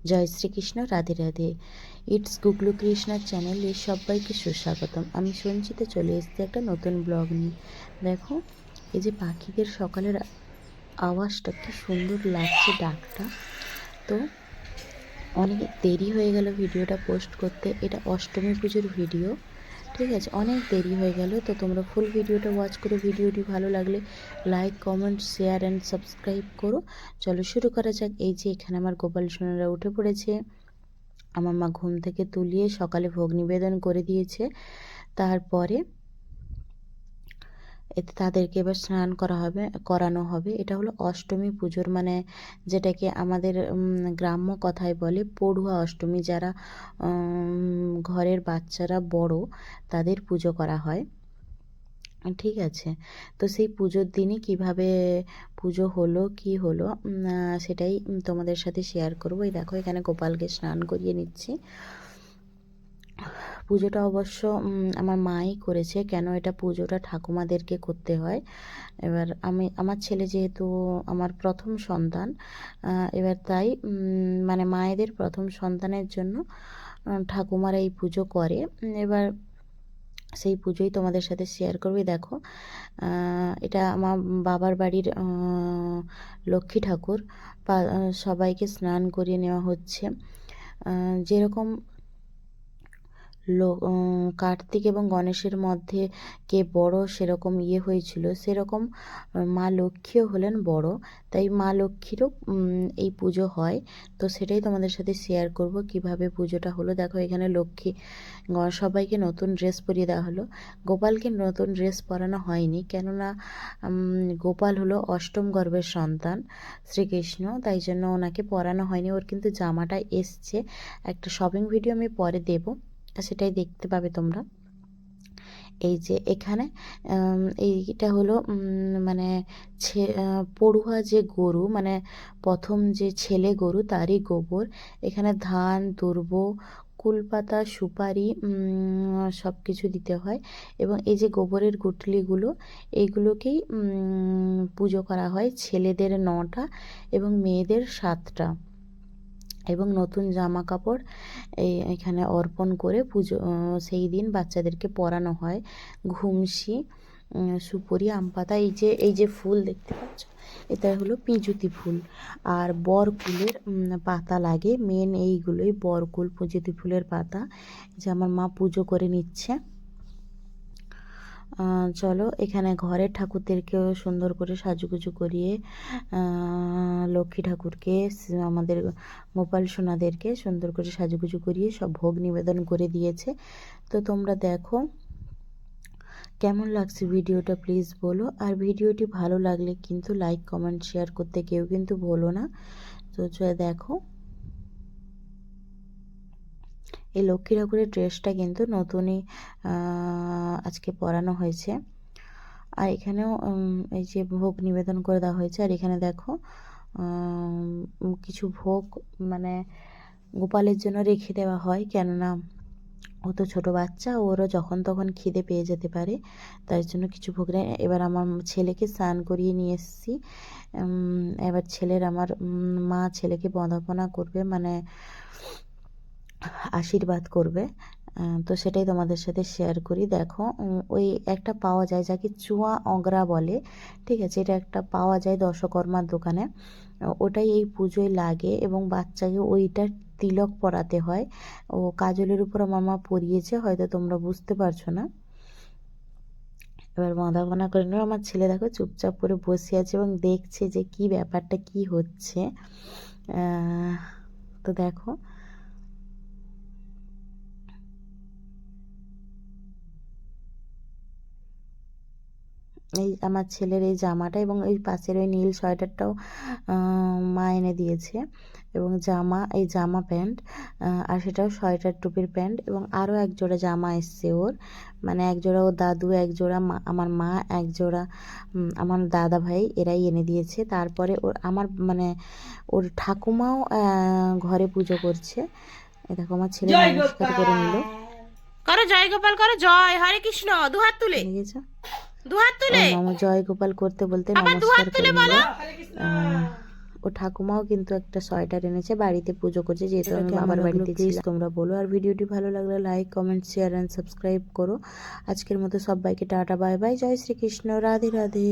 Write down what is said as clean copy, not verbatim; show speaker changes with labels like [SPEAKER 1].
[SPEAKER 1] জয় Shrikrishna, Radhe Radhe. It's গুগলু কৃষ্ণার চ্যানেলে সবাইকে সুস্বাগতম। আমি সঞ্চিতে চলে এসেছি একটা নতুন ব্লগ নিয়ে। দেখো এই যে পাখিদের সকালের আওয়াজটা কি সুন্দর লাগছে, ডাকটা। তো অনেক দেরি হয়ে গেল ভিডিওটা পোস্ট করতে। এটা অষ্টমী পুজোর ভিডিও, ঠিক আছে, অনেক দেরি হয়ে গেল। তো তোমরা ফুল ভিডিওটা ওয়াচ করো। ভিডিওটি ভালো লাগলে like, comment, share and subscribe করো। চলো শুরু করা যাক। এই যে এখানে আমার গোপাল সোনারা উঠে পড়েছে। আমার মা ঘুম থেকে তুলিয়ে সকালে ভোগ নিবেদন করে দিয়েছে। তারপরে এতে তাদেরকে এবার স্নান করানো হবে। এটা হলো অষ্টমী পুজোর মানে যেটাকে আমাদের গ্রাম্য কথায় বলে পড়ুয়া অষ্টমী। যারা ঘরের বাচ্চারা বড় তাদের পুজো করা হয়, ঠিক আছে। তো সেই পুজোর দিনই কিভাবে পুজো হলো কি হলো সেটাই তোমাদের সাথে শেয়ার করবো। এই দেখো এখানে গোপালকে স্নান করিয়ে নিচ্ছি। পুজোটা অবশ্য আমার মাই করেছে, কেন এটা পুজোটা ঠাকুমাদেরকে করতে হয়। এবার আমার ছেলে যেহেতু আমার প্রথম সন্তান, এবার তাই মানে মায়েদের প্রথম সন্তানের জন্য ঠাকুমারা এই পুজো করে। এবার সেই পুজোই তোমাদের সাথে শেয়ার করবো। দেখো এটা আমার বাবার বাড়ির লক্ষ্মী ঠাকুর। সবাইকে স্নান করিয়ে নেওয়া হচ্ছে। যেরকম কার্তিক এবং গণেশের মধ্যে কে বড় সেরকম হয়েছিল, সেরকম মা লক্ষ্মীও হলেন বড়। তাই মা লক্ষ্মীরও এই পুজো হয়। তো সেটাই তোমাদের সাথে শেয়ার করব কিভাবে পুজোটা হলো। দেখো এখানে লক্ষ্মী সবাইকে নতুন ড্রেস পরিয়ে দেওয়া হলো। গোপালকে নতুন ড্রেস পরানো হয়নি, কেননা গোপাল হলো অষ্টম গর্ভের সন্তান শ্রীকৃষ্ণ, তাই জন্য ওনাকে পরানো হয়নি। ওর কিন্তু জামাটা এসছে, একটা শপিং ভিডিও আমি পরে দেবো, সেটাই দেখতে পাবে তোমরা। এই যে এখানে এইটা হলো মানে পড়ুয়া যে গরু, মানে প্রথম যে ছেলে গরু তারই গোবর। এখানে ধান, দুর্ব, কুলপাতা, সুপারি সব কিছু দিতে হয়। এবং এই যে গোবরের গুটলিগুলো, এইগুলোকেই পুজো করা হয়। ছেলেদের 9টা এবং মেয়েদের 7টা। এবং নতুন জামা কাপড় এখানে অর্পণ করে পুজো সেই দিন বাচ্চাদেরকে পরানো হয়। ঘুমসি, সুপুরি, আম পাতা, এই যে ফুল দেখতে পাচ্ছ, এটা হলো পিজুতি ফুল। আর বরকুলের পাতা লাগে, মেন এইগুলোই বরকুল, পিজুতি ফুলের পাতা। যে আমার মা পুজো করে নিচ্ছে। চলো এখানে ঘরের ঠাকুরদেরকেও সুন্দর করে সাজুগুজু করিয়ে লক্ষ্মী ঠাকুরকে, আমাদের গোপাল সোনাদেরকে সুন্দর করে সাজুগুজু করিয়ে সব ভোগ নিবেদন করে দিয়েছে। তো তোমরা দেখো কেমন লাগছে ভিডিওটা প্লিজ বলো। আর ভিডিওটি ভালো লাগলে কিন্তু লাইক, কমেন্ট, শেয়ার করতে কেউ কিন্তু বলো না। তো দেখো এই লক্ষ্মী ঠাকুরের ড্রেসটা কিন্তু নতুনই আজকে পরানো হয়েছে। আর এখানেও এই যে ভোগ নিবেদন করে দেওয়া হয়েছে। আর এখানে দেখো কিছু ভোগ মানে গোপালের জন্য রেখে দেওয়া হয়, কেননা ও তো ছোটো বাচ্চা, ওরও যখন তখন খিদে পেয়ে যেতে পারে, তার জন্য কিছু ভোগ নেয়। এবার আমার ছেলেকে স্নান করিয়ে নিয়ে এসেছি। এবার আমার মা ছেলেকে বন্দাপনা করবে, মানে আশীর্বাদ করবে। তো সেটাই তোমাদের সাথে শেয়ার করি। দেখো ওই একটা পাওয়া যায় যাকে চুয়া অগরা বলে, ঠিক আছে, এটা একটা পাওয়া যায় দশকর্মার দোকানে। ওটাই এই পুজোয় লাগে এবং বাচ্চাকে ওইটা তিলক পরাতে হয়। ও কাজলের উপর আমার মা পরিয়েছে, হয়তো তোমরা বুঝতে পারছো না। এবার বন্দাপনা করে নেবে। আমার ছেলে দেখো চুপচাপ করে বসে আছে এবং দেখছে যে কি ব্যাপারটা কি হচ্ছে। তো দেখো এই আমার ছেলের এই জামাটা এবং ওই পাশের ওই নীল সোয়েটারটাও মা এনে দিয়েছে। এবং এই জামা প্যান্ট, আর সেটাও সোয়েটার টুপির প্যান্ট। এবং আরও এক জোড়া জামা এসছে ওর, মানে এক জোড়া ওর দাদু, এক জোড়া আমার মা, এক জোড়া আমার দাদা ভাই, এরাই এনে দিয়েছে। তারপরে আমার মানে ওর ঠাকুমাও ঘরে পুজো করছে। দেখো আমার ছেলে নমস্কার করে নিল।
[SPEAKER 2] করো জয় গোপাল, করো জয় হরে কৃষ্ণ, দুহাত তুলে,
[SPEAKER 1] দেখেছো,
[SPEAKER 2] দুহাত তুলে,
[SPEAKER 1] জয় গোপাল করতে বলতে
[SPEAKER 2] আবার
[SPEAKER 1] নমস্কার
[SPEAKER 2] দুহাত
[SPEAKER 1] করে
[SPEAKER 2] তুলে
[SPEAKER 1] নিল।
[SPEAKER 2] বলো।
[SPEAKER 1] ও ঠাকুমাও কিন্তু একটা সোয়েটার এনেছে, বাড়িতে পুজো করছে, যেহেতু আমি বাবার বাড়িতে প্লিজ তোমরা বলো। আর ভিডিওটি ভালো লাগলে like, comment, share and subscribe করো। আজকের মতো সবাইকে টাটা, বাই বাই, জয় শ্রীকৃষ্ণ, রাধে রাধে।